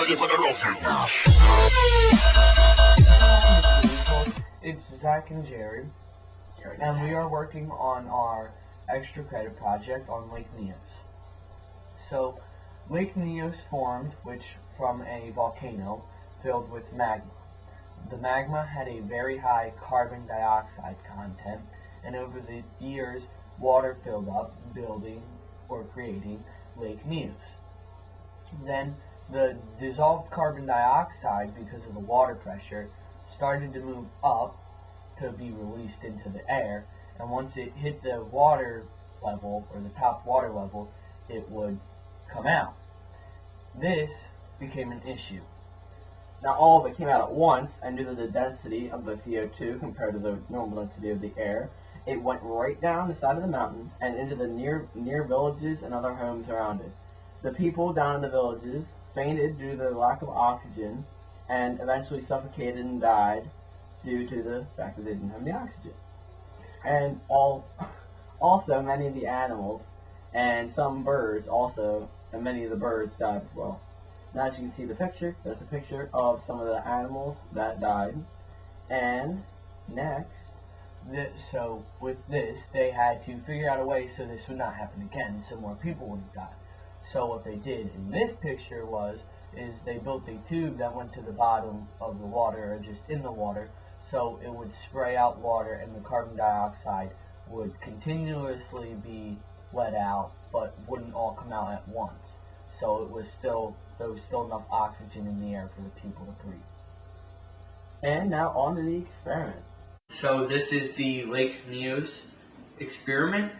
ready for the rescue. It's Zach and Jerry, and we are working on our extra credit project on Lake Nyos. So, Lake Nyos formed from a volcano filled with magma. The magma had a very high carbon dioxide content, and over the years, water filled up, building or creating Lake Nyos. Then, the dissolved carbon dioxide, because of the water pressure, started to move up to be released into the air, and once it hit the water level, or the top water level, it would come out. This became an issue. Now all of it came out at once, and due to the density of the CO2 compared to the normal density of the air, it went right down the side of the mountain and into the near villages and other homes around it. The people down in the villages fainted due to the lack of oxygen, and eventually suffocated and died due to the fact that they didn't have the oxygen. And also many of the animals and some birds and many of the birds died as well. Now as you can see the picture, that's a picture of some of the animals that died. And next, So with this, they had to figure out a way so this would not happen again, so more people wouldn't die. So what they did in this picture is they built a tube that went to the bottom of the water, or just in the water, so it would spray out water and the carbon dioxide would continuously be let out, but wouldn't all come out at once. So there was still enough oxygen in the air for the people to breathe. And now on to the experiment. So this is the Lake Nyos experiment.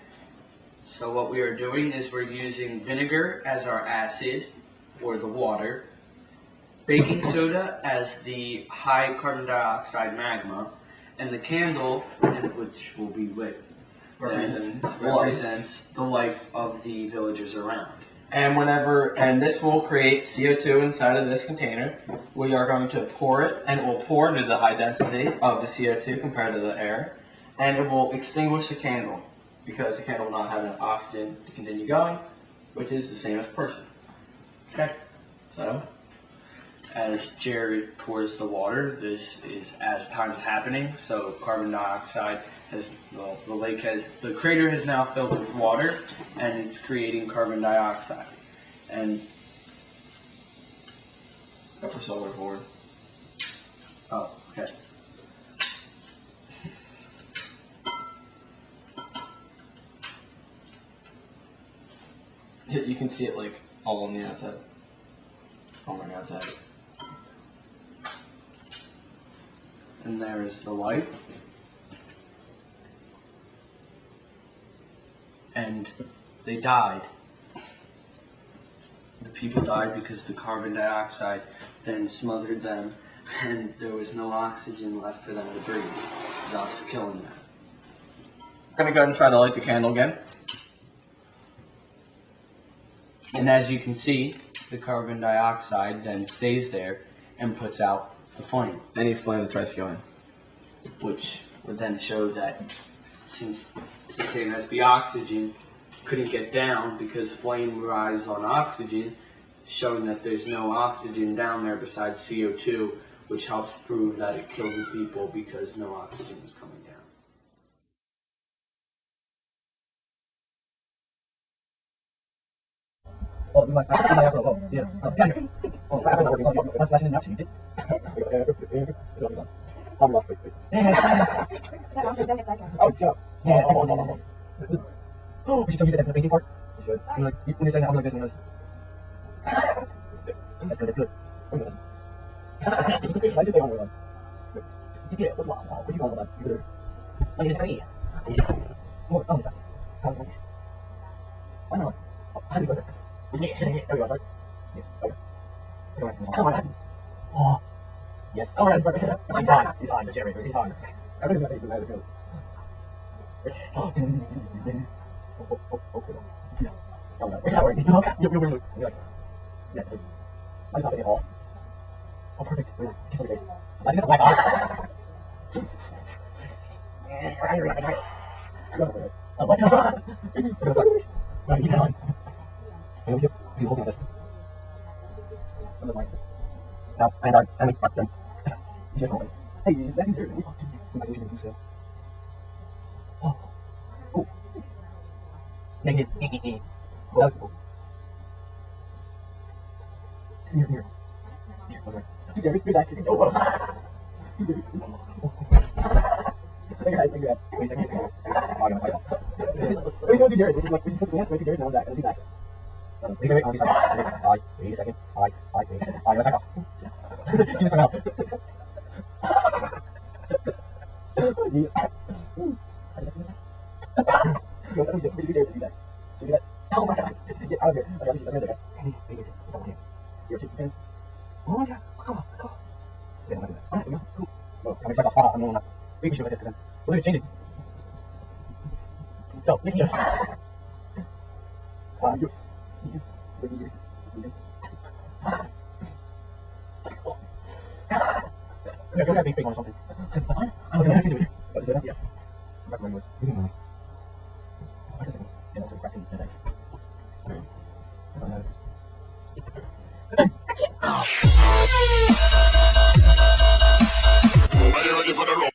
So what we are doing is we're using vinegar as our acid, or the water, baking soda as the high carbon dioxide magma, and the candle, which will be lit, represents the life of the villagers around. And this will create CO2 inside of this container. We are going to pour it, and it will pour due to the high density of the CO2 compared to the air, and it will extinguish the candle because the candle will not have enough oxygen to continue going, which is the same as a person. Okay. So, as Jerry pours the water, this is as time's happening, so carbon dioxide the crater has now filled with water, and it's creating carbon dioxide. And upper solar forward. oh, okay. You can see it all on the outside. Oh my God, outside. And there is the life. And they died. The people died because the carbon dioxide then smothered them, and there was no oxygen left for them to breathe, thus killing them. I'm going to go ahead and try to light the candle again. And as you can see, the carbon dioxide then stays there and puts out the flame. Any flame that tries to go in. Which would then show that, since it's the same as the oxygen, couldn't get down because flame rises on oxygen, showing that there's no oxygen down there besides CO2, which helps prove that it killed the people because no oxygen was coming down. Oh, you might have to yeah. Oh, yeah. Oh, I don't know what you're flashing in the oxygen, oh, shut up. Yeah, oh, we should tell you that the baking part. You should. When you're saying that, I'm like this one. That's good. Let's just say one more one. Yeah, what's he going with that? Good. Like, it's free. Oh, oh, sorry. Why not? Oh, how do you go there? There we go, sorry. Yes, okay. Come on. Oh. Yes. Oh, right, perfect. He's on. He's on the generator. He's on. Everything's not easy. Let's go. Oh, okay. Yeah. Oh, no. Wait, wait. Look. You're like, yeah. I'm not getting all. Oh, perfect. Wait, kiss on your face. I think it's a black eye. Oh, my God. Okay, sorry. Right, keep it on. You hold me this. I'm the mic. Now, and we fuck them. Just hold it. Hey, is that in there? We fucked him. We might lose him to do so. Oh. Oh. Negative. Oh, that's cool. Here. Here, okay. Jerry, here's that. Oh, whoa. Take your head. Wait a second. Oh, I got my side. We're just going to do Jared. This is like, this is the dance. Wait to Jared, now that. And do that. Wait, wait, I'll do side off. Wait a second. Wait a second. I got side off. You just went out. Gee. Yo, that's what you do. We should do Jared to do that. Should we do that? Oh my god. Get out of here. Okay, I'm gonna do that. Wait a second. You're shaking hands. Oh my god. Come on. Yeah, I'm not doing that. Alright, we go. Cool. Well, I'm excited off. I'm going up. We should do this because then we'll do it changing. So, Nick Nyos. Nyos. I feel like I think on something. I don't know if I can do it. But is it up? Yeah. I'm back to my words. Yeah, that's a cracking. Yeah, thanks. Are you ready for the roll?